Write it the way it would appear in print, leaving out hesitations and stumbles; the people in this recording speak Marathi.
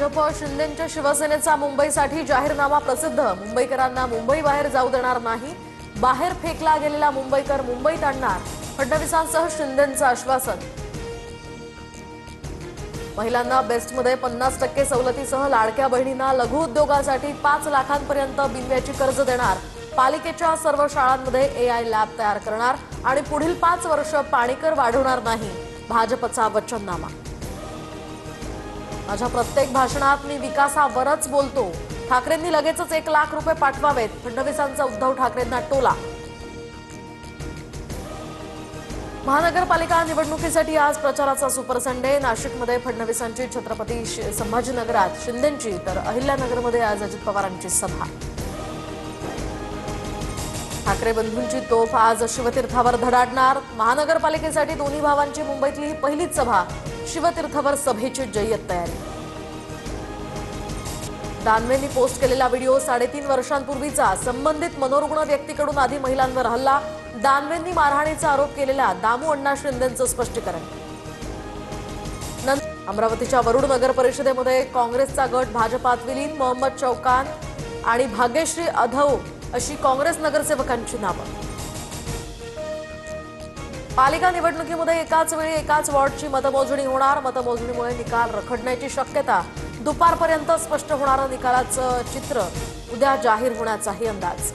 भाजप शिंदेंच्या शिवसेनेचा मुंबईसाठी जाहीरनामा प्रसिद्ध। मुंबईकरांना मुंबई बाहेर जाऊ देणार नाही। बाहेर फेकला गेलेला मुंबईकर मुंबईत आणणार। फडणवीसांसह शिंदेंचं आश्वासन। महिलांना बेस्टमध्ये 50% सवलतीसह लाडक्या बहिणींना लघु उद्योगासाठी 5 लाखांपर्यंत बिनव्याजी कर्ज देणार। पालिकेच्या सर्व शाळांमध्ये एआय लॅब तयार करणार आणि पुढील 5 वर्ष पाणीकर वाढवणार नाही। भाजपचा वचननामा। माझ्या प्रत्येक भाषणात मी विकासावरच बोलतो। ठाकरेंनी लगेचच 1 लाख रुपये पाठवावेत। फडणवीसांचा उद्धव ठाकरेंना टोला। महानगरपालिका निवडणुकीसाठी आज प्रचाराचा सुपर संडे। नाशिकमध्ये फडणवीसांची छत्रपती संभाजीनगरात शिंदेंची तर अहिल्यानगरमध्ये आज अजित पवारांची सभा। ठाकरे बंधूंची तोफ आज शिवतीर्थावर धडाडणार। महानगरपालिकेसाठी दोन्ही भावांची मुंबईतली ही पहिलीच सभा। शिवतीर्थावर सभेची जय्यत तयारी। दानवेंनी पोस्ट केलेला व्हिडिओ 3.5 वर्षांपूर्वीचा। संबंधित मनोरुग्ण व्यक्तीकडून आधी महिलांवर हल्ला। दानवेंनी मारहाणीचा आरोप केलेल्या दामू अण्णा शिंदेंचं स्पष्टीकरण। अमरावतीच्या वरुड नगर परिषदेमध्ये काँग्रेसचा गट भाजपात विलीन। मोहम्मद चौकान आणि भाग्यश्री अधव अशी काँग्रेस नगरसेवकांची नावं। पालिका निवडणुकीमध्ये एकाच वेळी एकाच वॉर्डची मतमोजणी होणार। मतमोजणीमुळे निकाल रखडण्याची शक्यता। दुपारपर्यंत स्पष्ट होणारं निकालाचं चित्र उद्या जाहीर होण्याचाही अंदाज।